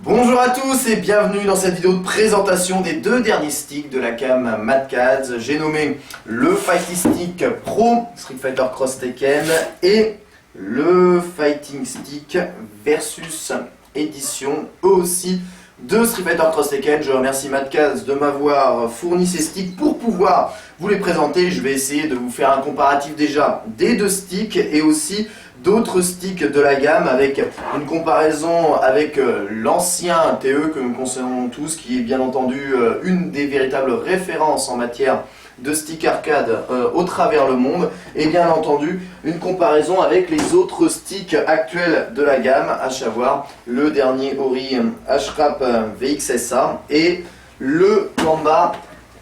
Bonjour à tous et bienvenue dans cette vidéo de présentation des deux derniers sticks de la gamme MadCads. J'ai nommé le Fighting Stick Pro Street Fighter Cross Tekken et le Fighting Stick Versus édition, eux aussi de Street Fighter Cross Tekken. Je remercie MadCads de m'avoir fourni ces sticks pour pouvoir vous les présenter. Je vais essayer de vous faire un comparatif déjà des deux sticks et aussi d'autres sticks de la gamme avec une comparaison avec l'ancien TE que nous concernons tous, qui est bien entendu une des véritables références en matière de stick arcade au travers le monde, et bien entendu une comparaison avec les autres sticks actuels de la gamme, à savoir le dernier Ori H-Rap VXSA et le Kamba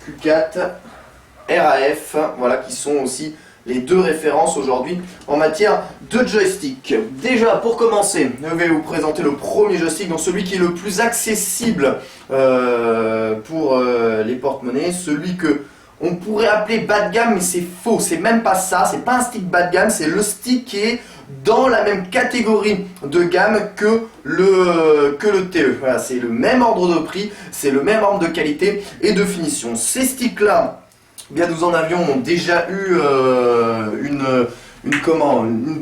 Q4 RAF, voilà, qui sont aussi les deux références aujourd'hui en matière de joystick. Déjà, pour commencer, je vais vous présenter le premier joystick, donc celui qui est le plus accessible pour les porte-monnaies, celui que on pourrait appeler bas de gamme, mais c'est faux, c'est même pas ça, c'est pas un stick bas de gamme, c'est le stick qui est dans la même catégorie de gamme que le TE. Voilà, c'est le même ordre de prix, c'est le même ordre de qualité et de finition. Ces sticks-là, bien, nous en avions déjà eu une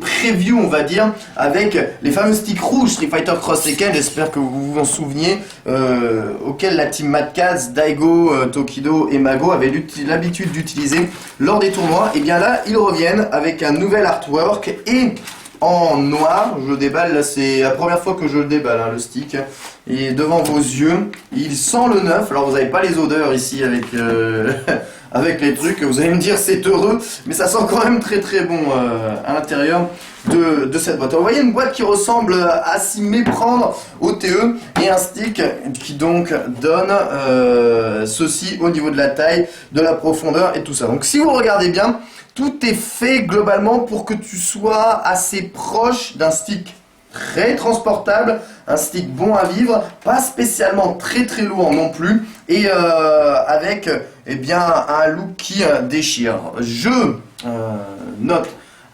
preview, on va dire, avec les fameux sticks rouges Street Fighter Cross Tekken, j'espère que vous vous en souveniez, auxquels la team MadCads, Daigo, Tokido et Mago avaient l'habitude d'utiliser lors des tournois. Et bien là, ils reviennent avec un nouvel artwork et en noir. Je le déballe, là c'est la première fois que je le déballe, hein, le stick. Et devant vos yeux, il sent le neuf. Alors vous n'avez pas les odeurs ici avec avec les trucs, vous allez me dire c'est heureux, mais ça sent quand même très très bon à l'intérieur de cette boîte. Alors, vous voyez une boîte qui ressemble à s'y méprendre au TE et un stick qui donc donne ceci au niveau de la taille, de la profondeur et tout ça. Donc si vous regardez bien, tout est fait globalement pour que tu sois assez proche d'un stick très transportable, un stick bon à vivre, pas spécialement très très lourd non plus, et avec eh bien, un look qui déchire. Je note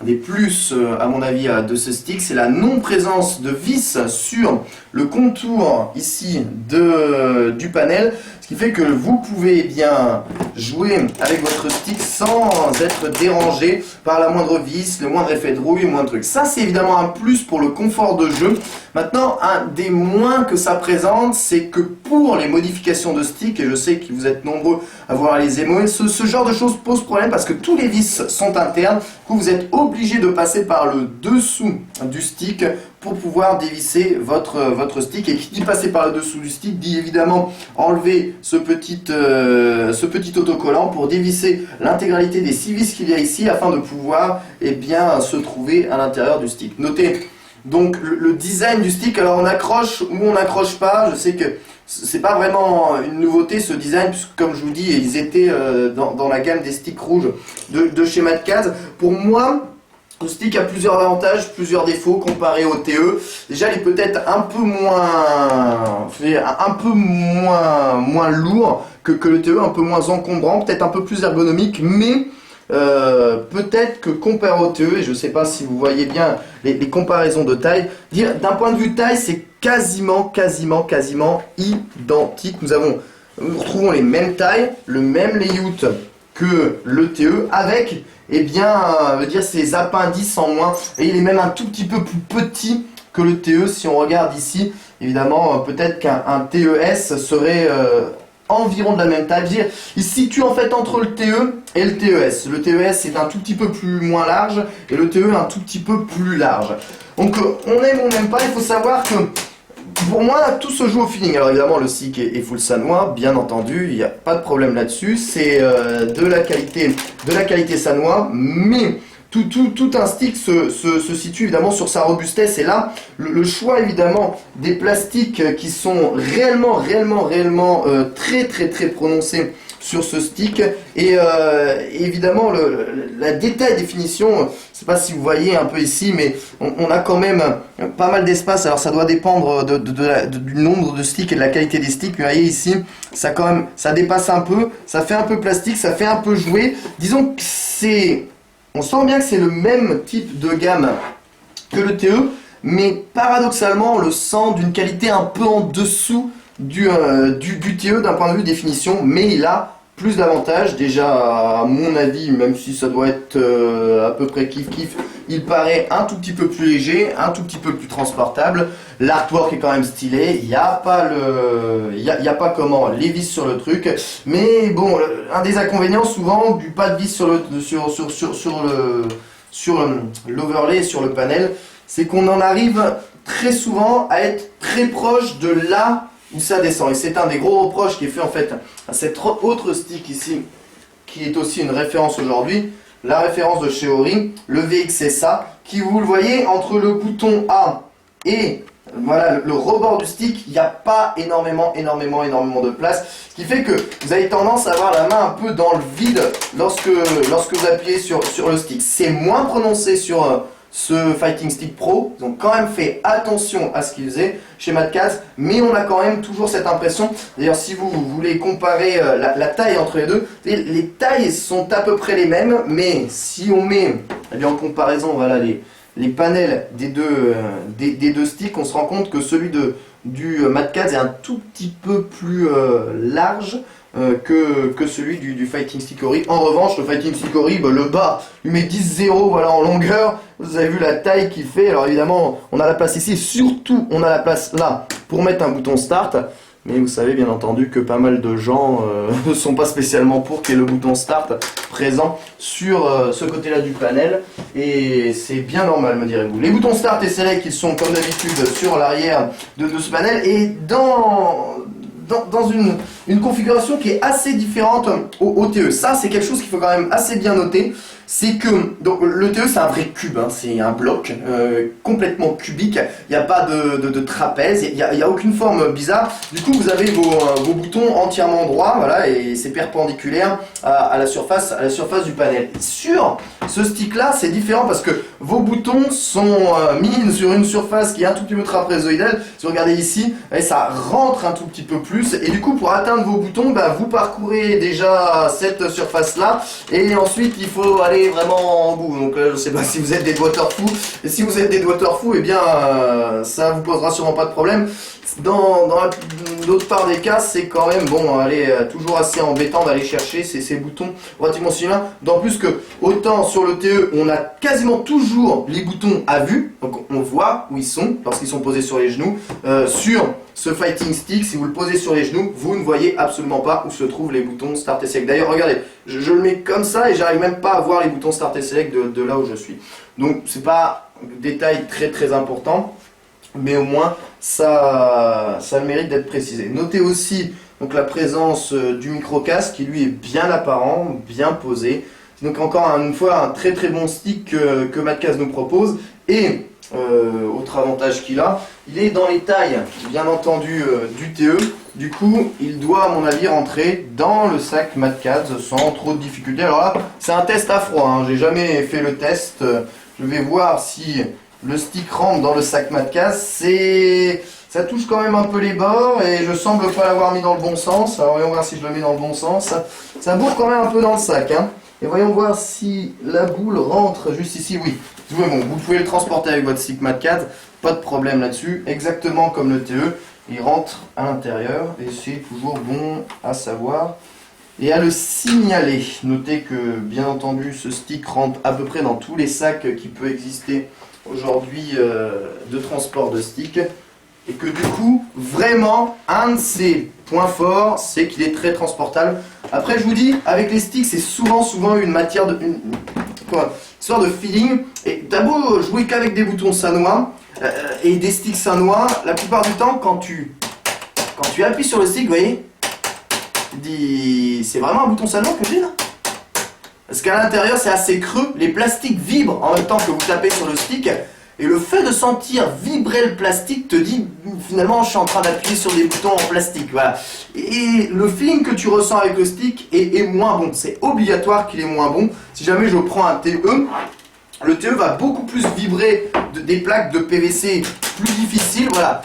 des plus, à mon avis, de ce stick, c'est la non-présence de vis sur le contour ici du panel, ce qui fait que vous pouvez eh bien jouer avec votre stick sans être dérangé par la moindre vis, le moindre effet de rouille, le moindre truc. Ça, c'est évidemment un plus pour le confort de jeu. Maintenant, un des moins que ça présente, c'est que pour les modifications de stick, et je sais que vous êtes nombreux à voir les émojis, ce genre de choses pose problème parce que tous les vis sont internes. Du coup, vous êtes obligé de passer par le dessous du stick pour pouvoir dévisser votre stick. Et qui dit passer par le dessous du stick dit évidemment enlever ce petit autocollant pour dévisser l'intégralité des 6 vis qu'il y a ici afin de pouvoir eh bien, se trouver à l'intérieur du stick. Notez donc le design du stick. Alors on accroche ou on n'accroche pas, je sais que c'est pas vraiment une nouveauté ce design, puisque comme je vous dis, ils étaient dans la gamme des sticks rouges de chez MadCads. Pour moi, le stick a plusieurs avantages, plusieurs défauts comparé au TE. Déjà, il est peut-être un peu moins lourd que le TE, un peu moins encombrant, peut-être un peu plus ergonomique, mais peut-être que comparé au TE, et je ne sais pas si vous voyez bien les comparaisons de taille, d'un point de vue taille, c'est quasiment identique. Nous retrouvons les mêmes tailles, le même layout que le TE, avec ces appendices en moins, et il est même un tout petit peu plus petit que le TE. Si on regarde ici, évidemment, peut-être qu'un TES serait environ de la même taille. Il se situe en fait entre le TE et le TES. Le TES est un tout petit peu plus moins large et le TE un tout petit peu plus large. Donc on aime, on n'aime pas. Il faut savoir que pour moi, tout se joue au feeling. Alors évidemment, le stick est full Sanwa, bien entendu, il n'y a pas de problème là-dessus. C'est de la qualité Sanwa, mais tout un stick se situe évidemment sur sa robustesse. Et là, le choix évidemment des plastiques qui sont réellement très prononcés sur ce stick, et évidemment la détail définition, je ne sais pas si vous voyez un peu ici, mais on a quand même pas mal d'espace. Alors ça doit dépendre du nombre de sticks et de la qualité des sticks, mais vous voyez ici, ça dépasse un peu, ça fait un peu plastique, ça fait un peu jouer. Disons que on sent bien que c'est le même type de gamme que le TE, mais paradoxalement on le sent d'une qualité un peu en dessous du TE d'un point de vue définition, mais il a plus d'avantages. Déjà à mon avis, même si ça doit être à peu près kiff kiff, il paraît un tout petit peu plus léger, un tout petit peu plus transportable. L'artwork est quand même stylé, il n'y a pas comment les vis sur le truc, mais bon, un des inconvénients souvent du pas de vis sur l'overlay, sur le panel, c'est qu'on en arrive très souvent à être très proche de là où ça descend. Et c'est un des gros reproches qui est fait en fait à cette autre stick ici, qui est aussi une référence aujourd'hui, la référence de chez Ori, le VXSA, qui vous le voyez entre le bouton A et voilà, le rebord du stick, il n'y a pas énormément de place, ce qui fait que vous avez tendance à avoir la main un peu dans le vide lorsque vous appuyez sur le stick. C'est moins prononcé sur ce Fighting Stick Pro. Ils ont quand même fait attention à ce qu'ils faisaient chez Madcaz, mais on a quand même toujours cette impression. D'ailleurs, si vous voulez comparer la taille entre les deux, les tailles sont à peu près les mêmes, mais si on met en comparaison, voilà, les panels des deux sticks, on se rend compte que celui du Madcaz est un tout petit peu plus large que celui du Fighting Stick Ori. En revanche, le Fighting Stick Ori, le bas, il met 10-0 voilà, en longueur. Vous avez vu la taille qu'il fait. Alors évidemment, on a la place ici. Surtout, on a la place là pour mettre un bouton Start. Mais vous savez bien entendu que pas mal de gens ne sont pas spécialement pour qu'il y ait le bouton Start présent sur ce côté-là du panel. Et c'est bien normal, me direz-vous. Les boutons Start et Select, ils sont comme d'habitude sur l'arrière de ce panel. Et dans une configuration qui est assez différente au TE. Ça, c'est quelque chose qu'il faut quand même assez bien noter. C'est que donc, le TE, c'est un vrai cube, hein, c'est un bloc complètement cubique. Il n'y a pas de trapèze, il n'y a aucune forme bizarre. Du coup, vous avez vos boutons entièrement droits, voilà, et c'est perpendiculaire à la surface du panel. Sur ce stick-là, c'est différent parce que vos boutons sont mis sur une surface qui est un tout petit peu trapézoïdale. Si vous regardez ici, ça rentre un tout petit peu plus. Et du coup, pour atteindre vos boutons, vous parcourez déjà cette surface-là. Et ensuite, il faut aller vraiment en bout. Donc, je ne sais pas si vous êtes des doigteurs fous. Et si vous êtes des doigteurs fous, eh bien, ça vous posera sûrement pas de problème. Dans l'autre part des cas, c'est quand même bon, allez, toujours assez embêtant d'aller chercher ces boutons relativement similaires. D'autant plus que autant sur le TE, on a quasiment toujours les boutons à vue, donc on voit où ils sont lorsqu'ils sont posés sur les genoux. Sur ce Fighting Stick, si vous le posez sur les genoux, vous ne voyez absolument pas où se trouvent les boutons Start et Select. D'ailleurs, regardez, je le mets comme ça et j'arrive même pas à voir les boutons Start et Select de là où je suis. Donc c'est pas un détail très important, mais au moins ça a le mérite d'être précisé. Notez aussi donc la présence du micro-casque qui lui est bien apparent, bien posé. Donc encore une fois un très bon stick que Madcaz nous propose. Et autre avantage qu'il a, il est dans les tailles bien entendu du TE. Du coup il doit à mon avis rentrer dans le sac Madcaz sans trop de difficultés. Alors là c'est un test à froid, hein. J'ai jamais fait le test. Je vais voir si le stick rentre dans le sac Madcaz. Ça touche quand même un peu les bords et je semble pas l'avoir mis dans le bon sens. Alors voyons voir si je le mets dans le bon sens. Ça bourre quand même un peu dans le sac, hein. Et voyons voir si la boule rentre juste ici. Oui, bon, vous pouvez le transporter avec votre stick Madcaz, pas de problème là-dessus. Exactement comme le TE, il rentre à l'intérieur et c'est toujours bon à savoir et à le signaler. Notez que bien entendu ce stick rentre à peu près dans tous les sacs qui peuvent exister aujourd'hui de transport de stick. Et que du coup, vraiment, un de ses points forts, c'est qu'il est très transportable. Après, je vous dis, avec les sticks, c'est souvent une matière de... une sorte de feeling. Et t'as beau jouer qu'avec des boutons sanois et des sticks sanois, la plupart du temps, quand tu appuies sur le stick, vous voyez, tu te dis, c'est vraiment un bouton sanois que j'ai là? Parce qu'à l'intérieur, c'est assez creux, les plastiques vibrent en même temps que vous tapez sur le stick. Et le fait de sentir vibrer le plastique te dit finalement je suis en train d'appuyer sur des boutons en plastique, voilà. Et le feeling que tu ressens avec le stick est moins bon, c'est obligatoire qu'il est moins bon. Si jamais je prends un TE, le TE va beaucoup plus vibrer des plaques de PVC plus difficiles, voilà.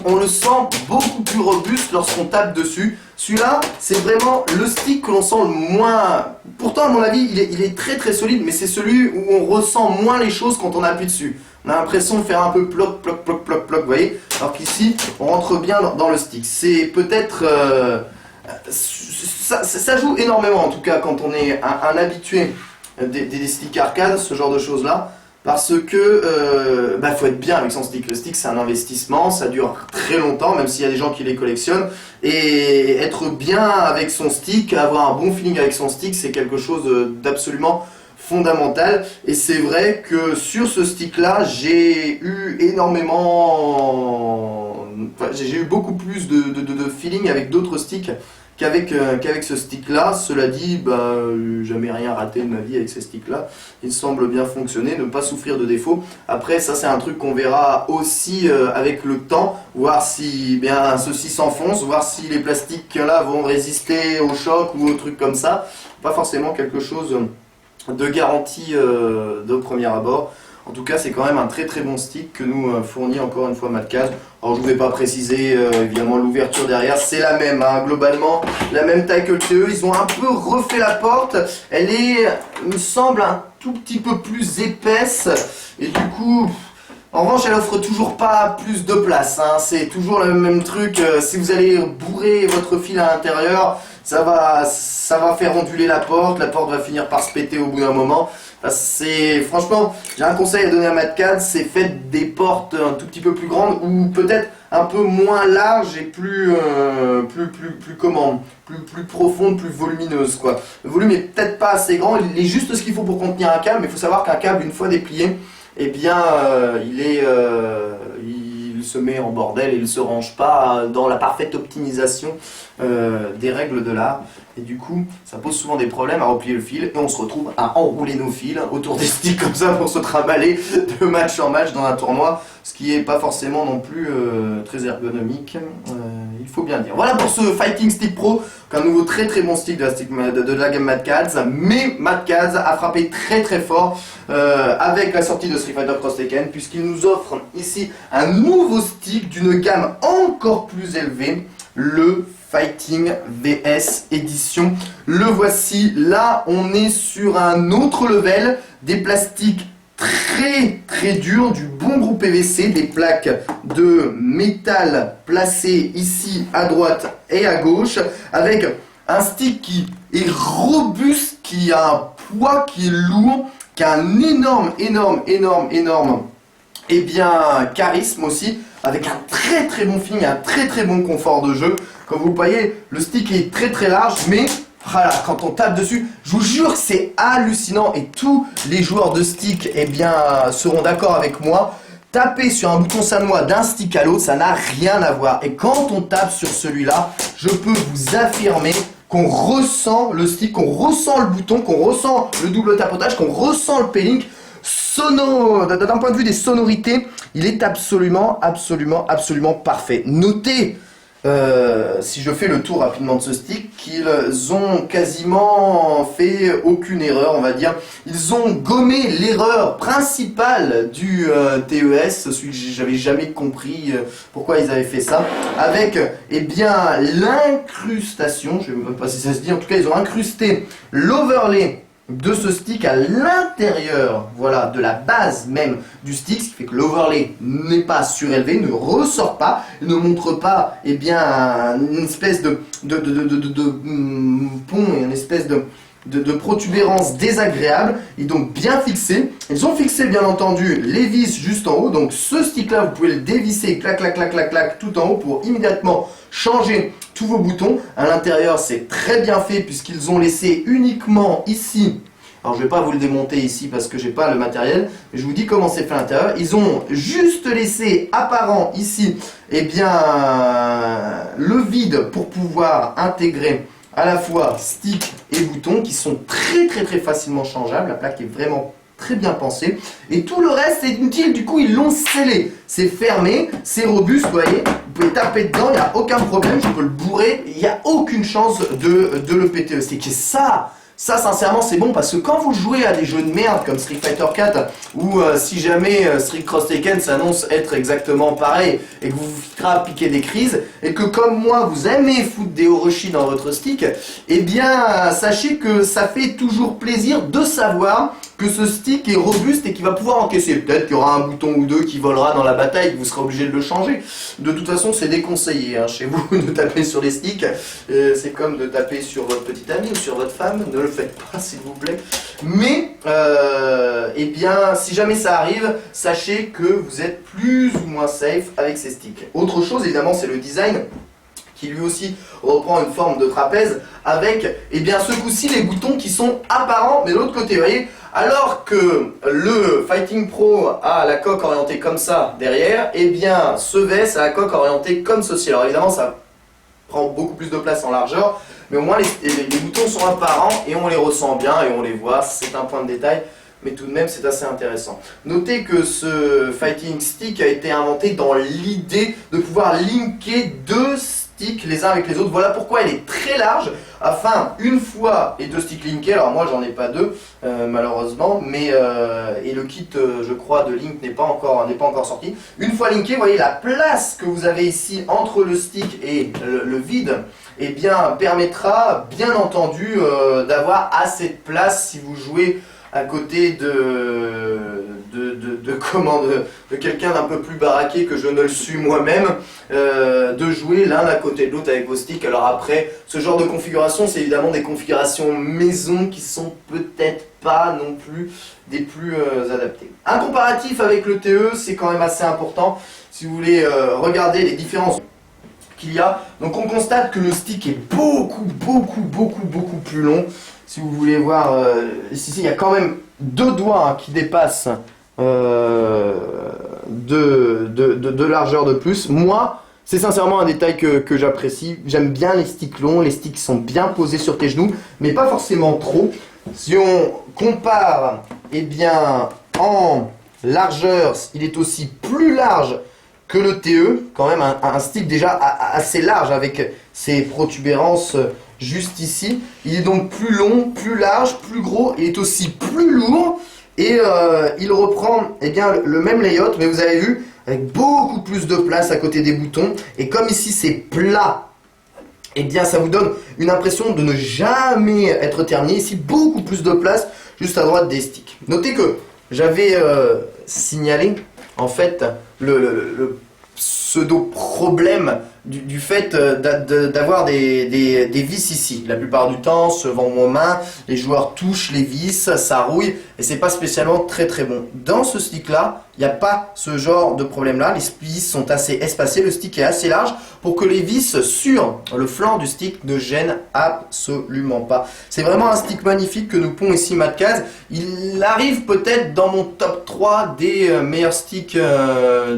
On le sent beaucoup plus robuste lorsqu'on tape dessus. Celui-là, c'est vraiment le stick que l'on sent le moins... Pourtant, à mon avis, il est très solide, mais c'est celui où on ressent moins les choses quand on appuie dessus. on a l'impression de faire un peu ploc, ploc, ploc, ploc, ploc, vous voyez. Alors qu'ici, on rentre bien dans le stick. C'est peut-être... ça joue énormément, en tout cas, quand on est un habitué des sticks arcade, ce genre de choses-là. Parce que faut être bien avec son stick. Le stick, c'est un investissement, ça dure très longtemps, même s'il y a des gens qui les collectionnent. Et être bien avec son stick, avoir un bon feeling avec son stick, c'est quelque chose d'absolument fondamental. Et c'est vrai que sur ce stick-là, j'ai eu énormément... j'ai eu beaucoup plus de feeling avec d'autres sticks qu'avec ce stick-là. Cela dit, jamais rien raté de ma vie avec ces sticks-là. Il semble bien fonctionner, ne pas souffrir de défauts. Après, ça c'est un truc qu'on verra aussi avec le temps, voir si ceci s'enfonce, voir si les plastiques là vont résister au choc ou aux trucs comme ça. Pas forcément quelque chose de garantie de premier abord. En tout cas, c'est quand même un très très bon stick que nous fournit encore une fois Matcaz. Alors je ne vais pas préciser, évidemment l'ouverture derrière, c'est la même, hein, globalement, la même taille que le TE. Ils ont un peu refait la porte, elle est, me semble, un tout petit peu plus épaisse. Et du coup, en revanche, elle offre toujours pas plus de place, hein. C'est toujours le même truc, si vous allez bourrer votre fil à l'intérieur, ça va faire onduler la porte va finir par se péter au bout d'un moment. Franchement, j'ai un conseil à donner à Matcaz, c'est faites des portes un tout petit peu plus grandes ou peut-être un peu moins larges et plus profondes, plus volumineuses quoi. Le volume est peut-être pas assez grand, il est juste ce qu'il faut pour contenir un câble, mais il faut savoir qu'un câble une fois déplié, eh bien il se met en bordel et il ne se range pas dans la parfaite optimisation des règles de l'art. Et du coup, ça pose souvent des problèmes à replier le fil et on se retrouve à enrouler nos fils autour des sticks comme ça pour se trimballer de match en match dans un tournoi, ce qui n'est pas forcément non plus très ergonomique, il faut bien le dire. Voilà pour ce Fighting Stick Pro, un nouveau très très bon stick de la gamme Matcaz, mais Matcaz a frappé très très fort avec la sortie de Street Fighter Cross Tekken, puisqu'il nous offre ici un nouveau stick d'une gamme encore plus élevée, le Fighting VS Edition. Le voici, là on est sur un autre level, des plastiques très très durs, du bon gros PVC, des plaques de métal placées ici à droite et à gauche, avec un stick qui est robuste, qui a un poids qui est lourd, qui a un énorme charisme aussi, avec un très très bon feeling, un très très bon confort de jeu. Comme vous voyez, le stick est très très large, mais voilà, quand on tape dessus, je vous jure que c'est hallucinant et tous les joueurs de stick seront d'accord avec moi. Taper sur un bouton sanois d'un stick à l'autre, ça n'a rien à voir. Et quand on tape sur celui-là, je peux vous affirmer qu'on ressent le stick, qu'on ressent le bouton, qu'on ressent le double tapotage, qu'on ressent le P-Link. D'un point de vue des sonorités, il est absolument parfait. Notez, si je fais le tour rapidement de ce stick, qu'ils ont quasiment fait aucune erreur, on va dire. Ils ont gommé l'erreur principale du TES, celui que j'avais jamais compris pourquoi ils avaient fait ça, avec l'incrustation, je ne sais même pas si ça se dit, en tout cas ils ont incrusté l'overlay de ce stick à l'intérieur, voilà, de la base même du stick, ce qui fait que l'overlay n'est pas surélevé, ne ressort pas, ne montre pas une espèce de pont et une espèce de protubérance désagréable. Il est donc bien fixé. Ils ont fixé bien entendu les vis juste en haut, donc ce stick là vous pouvez le dévisser, clac clac clac clac clac tout en haut pour immédiatement changer tous vos boutons. À l'intérieur c'est très bien fait puisqu'ils ont laissé uniquement ici, alors je vais pas vous le démonter ici parce que j'ai pas le matériel, mais je vous dis comment c'est fait à l'intérieur. Ils ont juste laissé apparent ici le vide pour pouvoir intégrer à la fois stick et boutons qui sont très facilement changeables. La plaque est vraiment très bien pensée et tout le reste est inutile, du coup ils l'ont scellé, c'est fermé, c'est robuste, vous voyez, vous pouvez taper dedans, il n'y a aucun problème, je peux le bourrer, il n'y a aucune chance de le péter. C'est que ça sincèrement c'est bon parce que quand vous jouez à des jeux de merde comme Street Fighter 4 ou si jamais Street Cross Tekken s'annonce être exactement pareil et que vous vous fera piquer des crises et que comme moi vous aimez foutre des Orochi dans votre stick, eh bien sachez que ça fait toujours plaisir de savoir que ce stick est robuste et qu'il va pouvoir encaisser. Peut-être qu'il y aura un bouton ou deux qui volera dans la bataille et que vous serez obligé de le changer. De toute façon, c'est déconseillé hein, chez vous de taper sur les sticks. C'est comme de taper sur votre petite amie ou sur votre femme. Ne le faites pas, s'il vous plaît. Mais, eh bien, si jamais ça arrive, sachez que vous êtes plus ou moins safe avec ces sticks. Autre chose, évidemment, c'est le design, qui lui aussi reprend une forme de trapèze, avec, eh bien, ce coup-ci, les boutons qui sont apparents, mais de l'autre côté, vous voyez, alors que le Fighting Pro a la coque orientée comme ça derrière, eh bien, ce VS a la coque orientée comme ceci. Alors évidemment, ça prend beaucoup plus de place en largeur, mais au moins les boutons sont apparents et on les ressent bien et on les voit, c'est un point de détail. Mais tout de même, c'est assez intéressant. Notez que ce Fighting Stick a été inventé dans l'idée de pouvoir linker deux sticks les uns avec les autres. Voilà pourquoi elle est très large, afin, une fois les deux sticks linkés, alors moi j'en ai pas deux, malheureusement, mais et le kit, je crois, de link n'est pas encore sorti. Une fois linké, vous voyez la place que vous avez ici entre le stick et le vide, eh bien, permettra, bien entendu, d'avoir assez de place si vous jouez à côté de quelqu'un d'un peu plus baraqué que je ne le suis moi-même, de jouer l'un à côté de l'autre avec vos sticks. Alors après, ce genre de configuration, c'est évidemment des configurations maison qui sont peut-être pas non plus des plus adaptées. Un comparatif avec le TE, c'est quand même assez important si vous voulez regarder les différences qu'il y a. Donc on constate que le stick est beaucoup plus long. Si vous voulez voir, ici il y a quand même deux doigts hein, qui dépassent de largeur de plus. Moi, c'est sincèrement un détail que j'apprécie. J'aime bien les sticks longs, les sticks sont bien posés sur tes genoux, mais pas forcément trop. Si on compare, eh bien, en largeur, il est aussi plus large que le TE, quand même un stick déjà assez large avec ses protubérances juste ici. Il est donc plus long, plus large, plus gros, il est aussi plus lourd et il reprend eh bien, le même layout, mais vous avez vu, avec beaucoup plus de place à côté des boutons. Et comme ici c'est plat, eh bien ça vous donne une impression de ne jamais être terminé. Ici beaucoup plus de place juste à droite des sticks. Notez que j'avais signalé en fait le pseudo-problème du fait d'avoir des vis ici. La plupart du temps, devant vont aux mains, les joueurs touchent les vis, ça rouille, et c'est pas spécialement très bon. Dans ce stick-là, il n'y a pas ce genre de problème-là. Les vis sont assez espacés, le stick est assez large pour que les vis sur le flanc du stick ne gênent absolument pas. C'est vraiment un stick magnifique que nous pond ici Madkaz. Il arrive peut-être dans mon top 3 des meilleurs sticks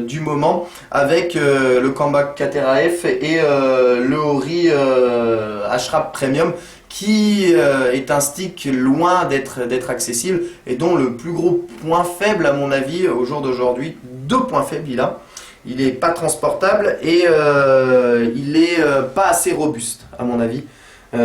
du moment, avec le Kambak KTRAF et le Ori Ashrap Premium, qui est un stick loin d'être accessible et dont le plus gros point faible à mon avis au jour d'aujourd'hui, deux points faibles il est pas transportable et il est pas assez robuste à mon avis.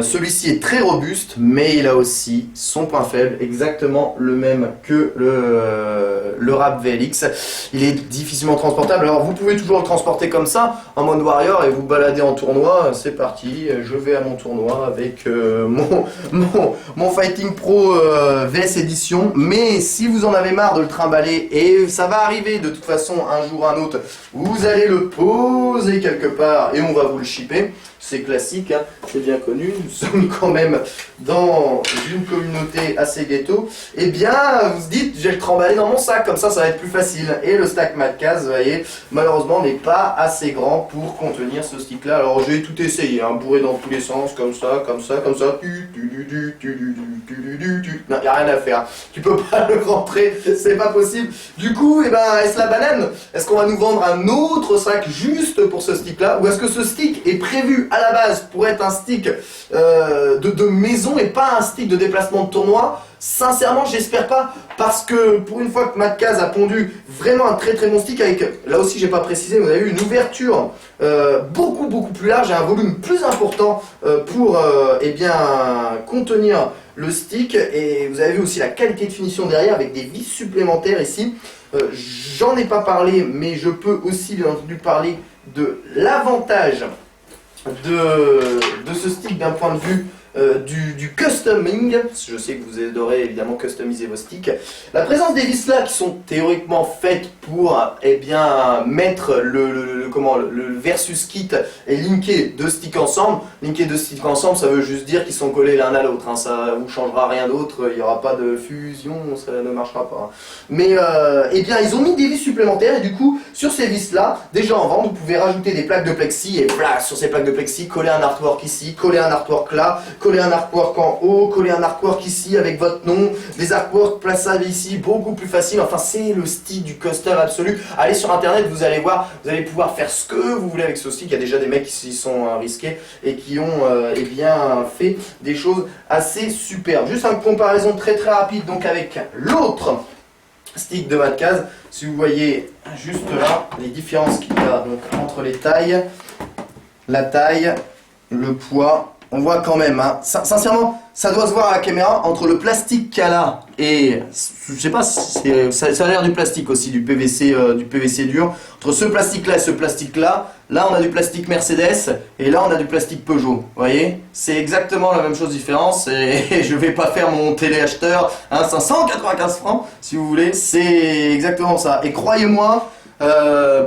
Celui-ci est très robuste, mais il a aussi son point faible, exactement le même que le Rap VLX. Il est difficilement transportable. Alors vous pouvez toujours le transporter comme ça, en mode warrior, et vous balader en tournoi. C'est parti, je vais à mon tournoi avec mon Fighting Pro VS Edition. Mais si vous en avez marre de le trimballer, et ça va arriver de toute façon un jour ou un autre, vous allez le poser quelque part et on va vous le shipper. C'est classique, hein, c'est bien connu, nous sommes quand même dans une communauté assez ghetto. Eh bien, vous vous dites, je vais le trimballer dans mon sac, comme ça va être plus facile. Et le stack Madkaz, vous voyez, malheureusement n'est pas assez grand pour contenir ce stick-là. Alors j'ai tout essayé, hein, bourré dans tous les sens, comme ça. Non, il n'y a rien à faire. Tu peux pas le rentrer, c'est pas possible. Du coup, eh ben, est-ce la banane? Est-ce qu'on va nous vendre un autre sac juste pour ce stick-là? Ou est-ce que ce stick est prévu à la base pour être un stick de maison et pas un stick de déplacement de tournoi? Sincèrement, j'espère pas, parce que pour une fois que Madkaz a pondu vraiment un très bon stick avec, là aussi j'ai pas précisé, vous avez vu une ouverture beaucoup plus large et un volume plus important pour eh bien contenir le stick, et vous avez vu aussi la qualité de finition derrière avec des vis supplémentaires ici. J'en ai pas parlé, mais je peux aussi bien entendu parler de l'avantage de ce stick d'un point de vue du customing. Je sais que vous adorez évidemment customiser vos sticks. La présence des vis là qui sont théoriquement faites pour eh bien, mettre le versus kit et linker deux sticks ensemble. Linker deux sticks ensemble, ça veut juste dire qu'ils sont collés l'un à l'autre. Hein. Ça vous changera rien d'autre, il n'y aura pas de fusion, ça ne marchera pas. Hein. Mais eh bien, ils ont mis des vis supplémentaires et du coup, sur ces vis là, déjà en vente, vous pouvez rajouter des plaques de plexi et voilà, sur ces plaques de plexi, coller un artwork ici, coller un artwork là, coller un artwork en haut, coller un artwork ici avec votre nom, des artworks plaçables ici, beaucoup plus facile. Enfin, c'est le style du custom absolu. Allez sur internet, vous allez voir, vous allez pouvoir faire ce que vous voulez avec ce stick. Il y a déjà des mecs qui s'y sont risqués et qui ont eh bien, fait des choses assez superbes. Juste une comparaison très rapide donc avec l'autre stick de Madcaz. Si vous voyez juste là les différences qu'il y a donc, entre les tailles, la taille, le poids, on voit quand même, hein, sincèrement, ça doit se voir à la caméra, entre le plastique qu'il y a là et, je sais pas, ça a l'air du plastique aussi, du PVC dur. Entre ce plastique là et ce plastique là on a du plastique Mercedes et là on a du plastique Peugeot, vous voyez. C'est exactement la même chose, différence, et je vais pas faire mon téléacheteur, hein, 595 francs si vous voulez, c'est exactement ça. Et croyez-moi,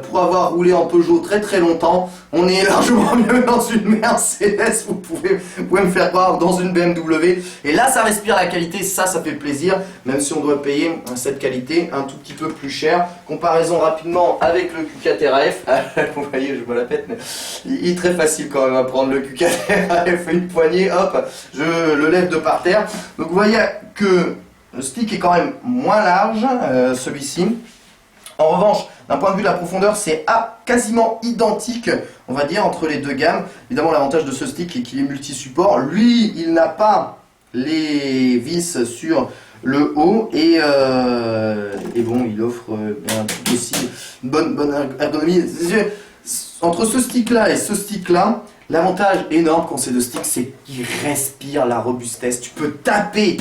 pour avoir roulé en Peugeot très longtemps, on est largement mieux dans une Mercedes, vous pouvez me faire croire, dans une BMW. Et là ça respire la qualité, ça fait plaisir, même si on doit payer cette qualité un tout petit peu plus cher. Comparaison rapidement avec le Q4 RAF, vous voyez, je me la pète, mais il est très facile quand même à prendre le Q4 RAF, une poignée, hop, je le lève de par terre. Donc vous voyez que le stick est quand même moins large, celui-ci. En revanche, d'un point de vue de la profondeur, c'est quasiment identique, on va dire, entre les deux gammes. Évidemment, l'avantage de ce stick est qu'il est multi-support. Lui, il n'a pas les vis sur le haut et bon, il offre tout aussi une bonne ergonomie. Entre ce stick-là et ce stick-là, l'avantage énorme quand c'est deux sticks, c'est qu'ils respirent la robustesse. Tu peux taper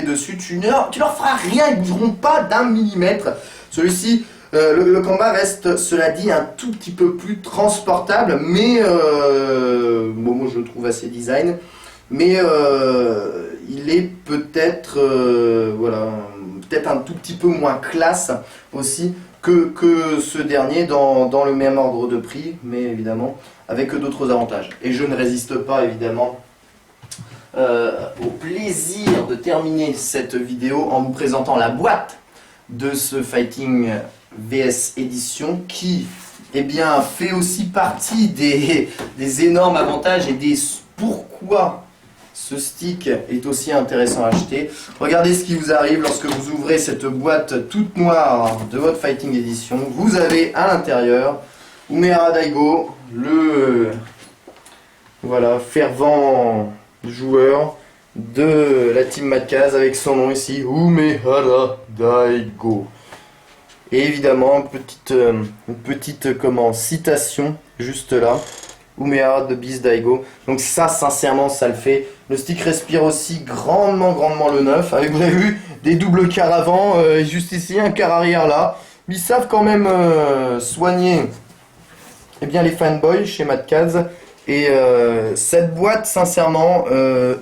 dessus, tu leur feras rien, ils ne bougeront pas d'un millimètre. Celui-ci, le combat reste, cela dit, un tout petit peu plus transportable, mais bon, moi je le trouve assez design, mais il est peut-être voilà, peut-être un tout petit peu moins classe aussi que ce dernier dans le même ordre de prix, mais évidemment avec d'autres avantages. Et je ne résiste pas évidemment au plaisir de terminer cette vidéo en vous présentant la boîte de ce Fighting VS Edition qui eh bien, fait aussi partie des énormes avantages et des pourquoi ce stick est aussi intéressant à acheter. Regardez ce qui vous arrive lorsque vous ouvrez cette boîte toute noire de votre Fighting Edition. Vous avez à l'intérieur Umehara Daigo, le voilà, fervent joueur de la team Madcaz avec son nom ici, Umehara Daigo. Et évidemment, une petite citation juste là, Umehara de Beast Daigo. Donc ça, sincèrement, ça le fait. Le stick respire aussi grandement le neuf. Avec, vous avez vu, des doubles quarts avant, juste ici, un quart arrière là. Ils savent quand même soigner eh bien, les fanboys chez Madcaz. Et cette boîte, sincèrement,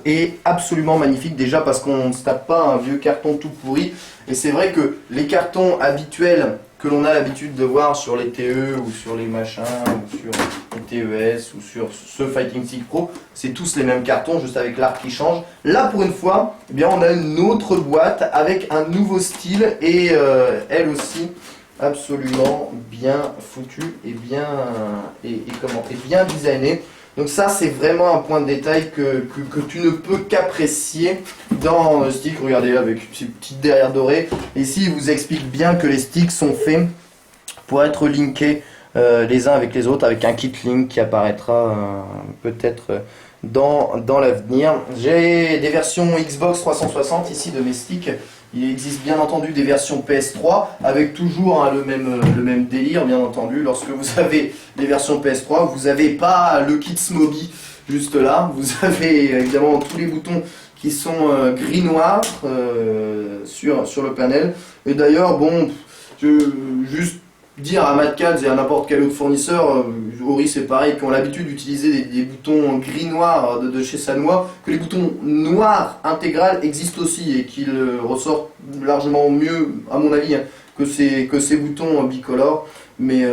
est absolument magnifique. Déjà parce qu'on ne se tape pas un vieux carton tout pourri. Et c'est vrai que les cartons habituels que l'on a l'habitude de voir sur les TE ou sur les machins, ou sur les TES ou sur ce Fighting Stick Pro, c'est tous les mêmes cartons, juste avec l'art qui change. Là, pour une fois, eh bien, on a une autre boîte avec un nouveau style et elle aussi absolument bien foutue et bien, et bien designée. Donc ça, c'est vraiment un point de détail que tu ne peux qu'apprécier dans le stick. Regardez, avec ces petites derrière dorées. Ici, il vous explique bien que les sticks sont faits pour être linkés les uns avec les autres, avec un kit link qui apparaîtra peut-être dans l'avenir. J'ai des versions Xbox 360 ici de mes sticks. Il existe bien entendu des versions PS3 avec toujours hein, le même délire bien entendu. Lorsque vous avez les versions PS3, vous n'avez pas le kit Smoby juste là. Vous avez évidemment tous les boutons qui sont gris-noir sur le panel. Et d'ailleurs, bon, juste dire à Matcals et à n'importe quel autre fournisseur, Ori c'est pareil, qui ont l'habitude d'utiliser des boutons gris-noir de chez Sanwa, que les boutons noirs intégral existent aussi et qu'ils ressortent largement mieux, à mon avis, hein, que ces boutons bicolores. Mais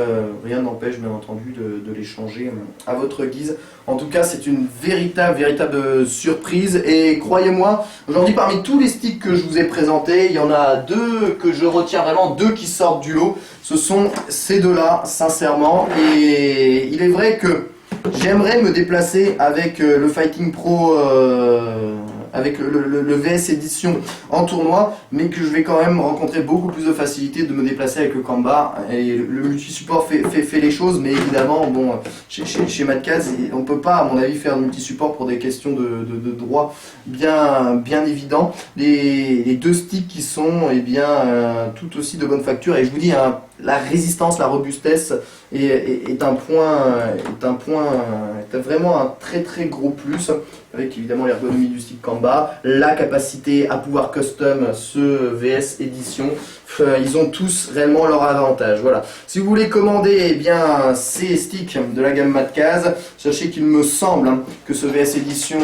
rien n'empêche bien entendu de les changer à votre guise. En tout cas, c'est une véritable surprise. Et croyez-moi, aujourd'hui, parmi tous les sticks que je vous ai présentés, il y en a deux que je retiens vraiment, deux qui sortent du lot. Ce sont ces deux-là, sincèrement. Et il est vrai que j'aimerais me déplacer avec le Fighting Pro, avec le VS Edition en tournoi, mais que je vais quand même rencontrer beaucoup plus de facilité de me déplacer avec le Kamba. Et le multi-support fait les choses, mais évidemment, bon, chez Matcals, on ne peut pas, à mon avis, faire de multi-support pour des questions de droit bien évident. Les deux sticks qui sont eh bien, tout aussi de bonne facture, et je vous dis, hein, la résistance, la robustesse est vraiment un très gros plus, avec évidemment l'ergonomie du stick Kamba, la capacité à pouvoir custom ce VS Edition. Ils ont tous réellement leur avantage. Voilà. Si vous voulez commander eh bien, ces sticks de la gamme Matcals, sachez qu'il me semble hein, que ce VS Edition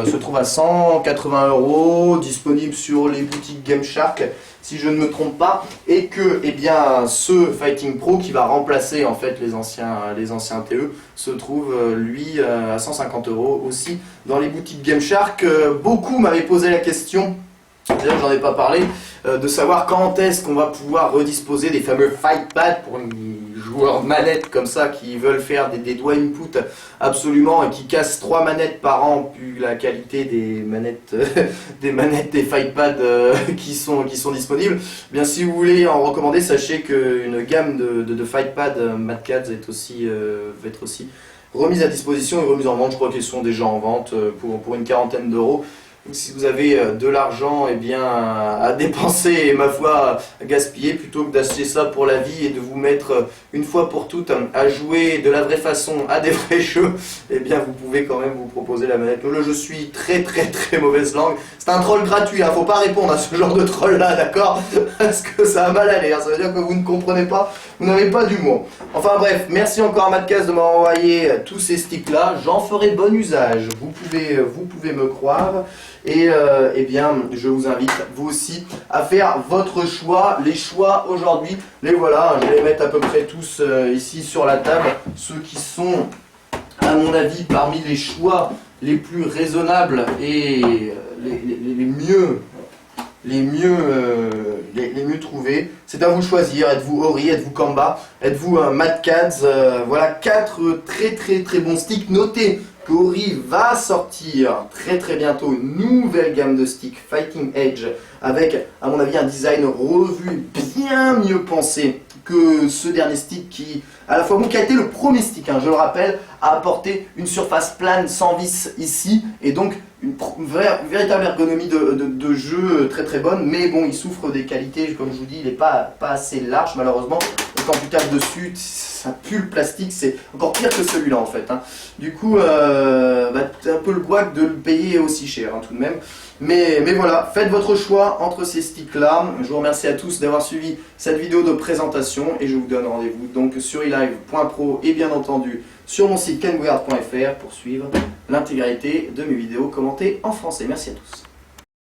se trouve à 180 €, disponible sur les boutiques Gameshark, si je ne me trompe pas, et que eh bien, ce Fighting Pro qui va remplacer en fait les anciens TE se trouve lui à 150 € aussi dans les boutiques Gameshark. Beaucoup m'avaient posé la question, d'ailleurs j'en ai pas parlé, de savoir quand est-ce qu'on va pouvoir redisposer des fameux fight pads pour les joueurs de manettes comme ça qui veulent faire des doigts input absolument et qui cassent 3 manettes par an vu la qualité des manettes des fight pads qui sont disponibles. Bien si vous voulez en recommander, sachez qu'une gamme de fight pads Matcals va être aussi remise à disposition et remise en vente. Je crois qu'ils sont déjà en vente pour une quarantaine d'euros. Si vous avez de l'argent eh bien, à dépenser et ma foi à gaspiller, plutôt que d'acheter ça pour la vie et de vous mettre une fois pour toutes à jouer de la vraie façon à des vrais jeux, eh bien vous pouvez quand même vous proposer la manette. Là je suis très mauvaise langue. C'est un troll gratuit, hein. Faut pas répondre à ce genre de troll là, d'accord? Parce que ça a mal aller, hein. Ça veut dire que vous ne comprenez pas, vous n'avez pas d'humour. Enfin bref, merci encore à Matcals de m'avoir envoyé tous ces sticks là, j'en ferai bon usage, vous pouvez me croire. Et eh bien, je vous invite, vous aussi, à faire votre choix. Les choix aujourd'hui, les voilà, je vais les mettre à peu près tous ici sur la table. Ceux qui sont, à mon avis, parmi les choix les plus raisonnables et les mieux trouvés. C'est à vous de choisir. Êtes-vous Ori, êtes-vous Kamba, êtes-vous Matcals? Voilà 4 très bons sticks. Notez que Ori va sortir très bientôt une nouvelle gamme de sticks Fighting Edge avec, à mon avis, un design revu bien mieux pensé que ce dernier stick qui, à la fois, qui a été le premier stick, hein, je le rappelle, a apporté une surface plane sans vis ici et donc une véritable ergonomie de jeu très bonne, mais bon, il souffre des qualités, comme je vous dis, il n'est pas assez large malheureusement. Et quand tu tapes dessus, ça pue le plastique, c'est encore pire que celui-là en fait. Hein. Du coup, t'es un peu le couac de le payer aussi cher hein, tout de même. Mais voilà, faites votre choix entre ces sticks là. Je vous remercie à tous d'avoir suivi cette vidéo de présentation et je vous donne rendez-vous donc sur elive.pro et bien entendu sur mon site kenbouillard.fr pour suivre l'intégralité de mes vidéos commentées en français. Merci à tous.